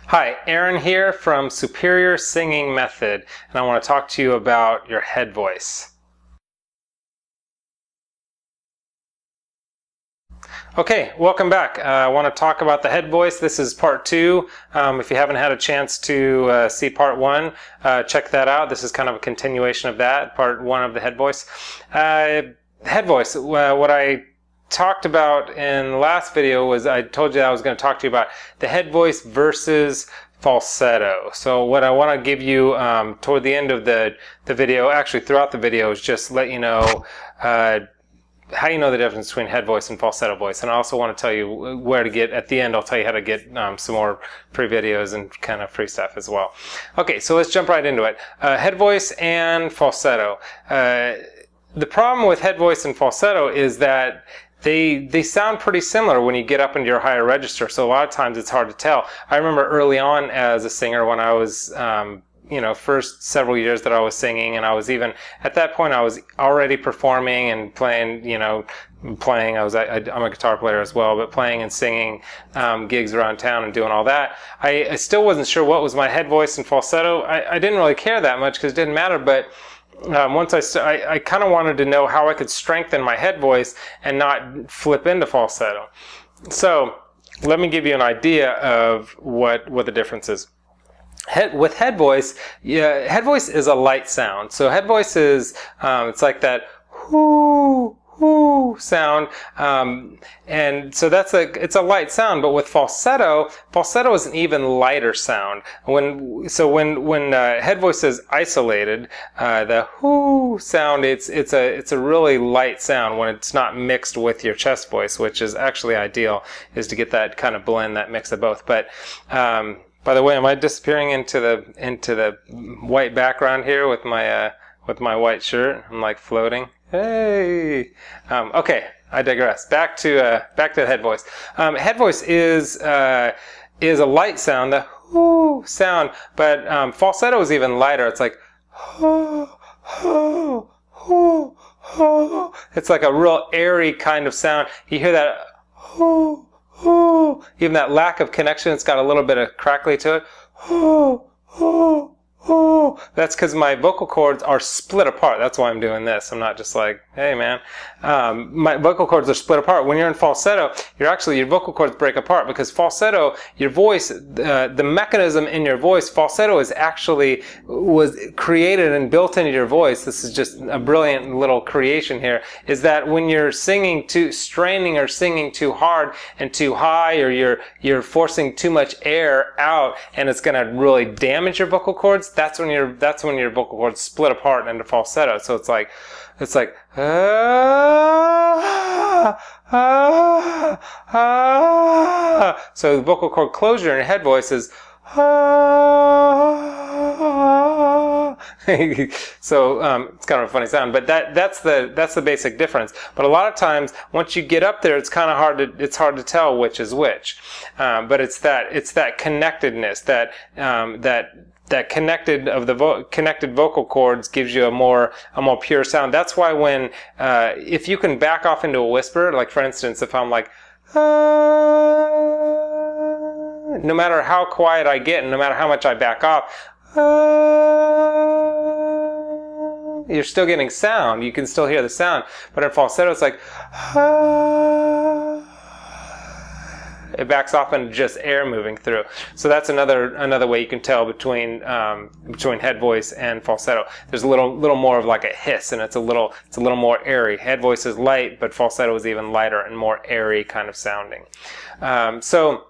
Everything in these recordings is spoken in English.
Hi, Aaron here from Superior Singing Method, and I want to talk to you about your head voice. Okay, welcome back. I want to talk about the head voice. This is part 2. If you haven't had a chance to see part 1, check that out. This is kind of a continuation of that, part 1 of the head voice. Head voice, what I talked about in the last video was I told you I was going to talk to you about the head voice versus falsetto. So what I want to give you toward the end of the video, actually throughout the video, is just let you know how you know the difference between head voice and falsetto voice. And I also want to tell you where to get, at the end I'll tell you how to get some more free videos and kind of free stuff as well. Okay, so let's jump right into it. Head voice and falsetto. The problem with head voice and falsetto is that they sound pretty similar when you get up into your higher register, so a lot of times it's hard to tell. I remember early on as a singer when I was first several years that I was singing, and I was even at that point I was already performing and playing, I'm a guitar player as well, but playing and singing gigs around town and doing all that. I still wasn't sure what was my head voice and falsetto. I didn't really care that much because it didn't matter, but once I kind of wanted to know how I could strengthen my head voice and not flip into falsetto. So let me give you an idea of what the difference is. With head voice, head voice is a light sound. So head voice is it's like that whoo whoo sound, and so it's a light sound. But with falsetto is an even lighter sound. When head voice is isolated, the whoo sound it's a really light sound when it's not mixed with your chest voice, which is actually ideal, is to get that kind of blend, that mix of both. But by the way, am I disappearing into the white background here with my white shirt? I'm like floating. Hey. Okay, I digress. Back to the head voice. Head voice is a light sound, the whoo sound, but falsetto is even lighter. It's like hoo hoo hoo hoo. It's like a real airy kind of sound. You hear that hoo hoo. Even that lack of connection, it's got a little bit of crackly to it. Hoo hoo. Oh, that's because my vocal cords are split apart. That's why I'm doing this. I'm not just like, hey man. My vocal cords are split apart. When you're in falsetto, your vocal cords break apart, because falsetto, your voice, the mechanism in your voice, falsetto was created and built into your voice. This is just a brilliant little creation here, is that when you're singing straining or singing too hard and too high, or you're forcing too much air out and it's going to really damage your vocal cords, that's when your vocal cords split apart into falsetto. So it's like so the vocal cord closure in your head voice is so it's kind of a funny sound, but that's the basic difference. But a lot of times once you get up there, it's kind of hard to tell which is which. But it's that connectedness, that connected vocal cords gives you a more pure sound. That's why when if you can back off into a whisper, like for instance, if I'm like no matter how quiet I get and no matter how much I back off, you're still getting sound. You can still hear the sound. But in falsetto, it's like it backs off into just air moving through. So that's another way you can tell between head voice and falsetto. There's a little more of like a hiss, and it's a little more airy. Head voice is light, but falsetto is even lighter and more airy kind of sounding. So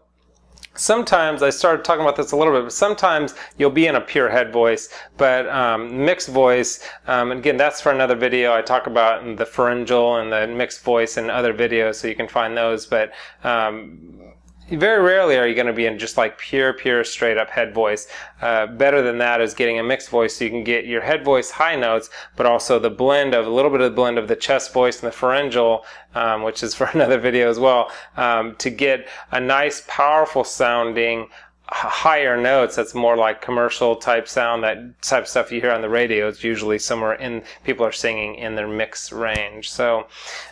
sometimes, I started talking about this a little bit, but sometimes you'll be in a pure head voice, but mixed voice, and again, that's for another video. I talk about the pharyngeal and the mixed voice in other videos, so you can find those, but very rarely are you going to be in just like pure straight up head voice. Better than that is getting a mixed voice, so you can get your head voice high notes, but also a little bit of the blend of the chest voice and the pharyngeal, which is for another video as well, to get a nice powerful sounding higher notes, that's more like commercial type sound, that type of stuff you hear on the radio. It's usually somewhere in, people are singing in their mix range. So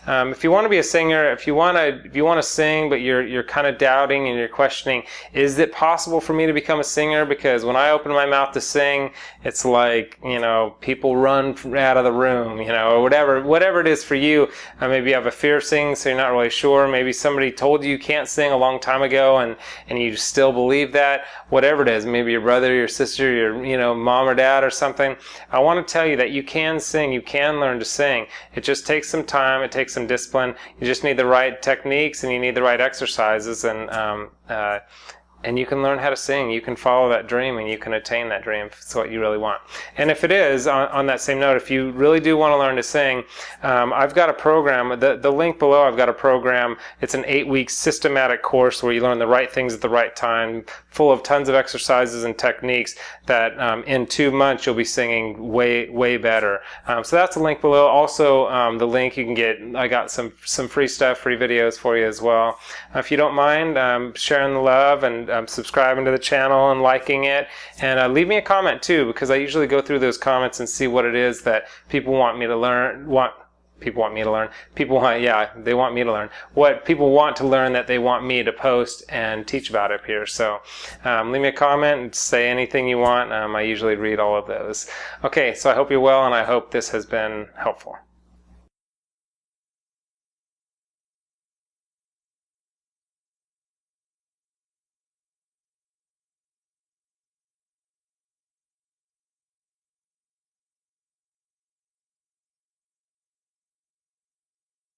if you want to be a singer, if you want to sing, but you're kind of doubting and you're questioning, is it possible for me to become a singer? Because when I open my mouth to sing, it's like, you know, people run out of the room, you know, or whatever it is for you. Maybe you have a fear of singing, so you're not really sure. Maybe somebody told you can't sing a long time ago, and you still believe that. Whatever it is, maybe your brother, your sister, your, you know, mom or dad or something. I want to tell you that you can sing, you can learn to sing. It just takes some time, it takes some discipline. You just need the right techniques and you need the right exercises, and you can learn how to sing. You can follow that dream and you can attain that dream if it's what you really want. And if it is, on that same note, if you really do want to learn to sing, I've got a program, the link below, I've got a program. It's an 8-week systematic course where you learn the right things at the right time, full of tons of exercises and techniques that in 2 months you'll be singing way better. So that's the link below. Also, the link you can get, I got some free stuff, free videos for you as well. If you don't mind sharing the love and subscribing to the channel and liking it, and leave me a comment too, because I usually go through those comments and see what it is that people want me to learn. People want me to learn. They want me to learn. What people want to learn that they want me to post and teach about up here. So leave me a comment and say anything you want. I usually read all of those. Okay, so I hope you're well, and I hope this has been helpful.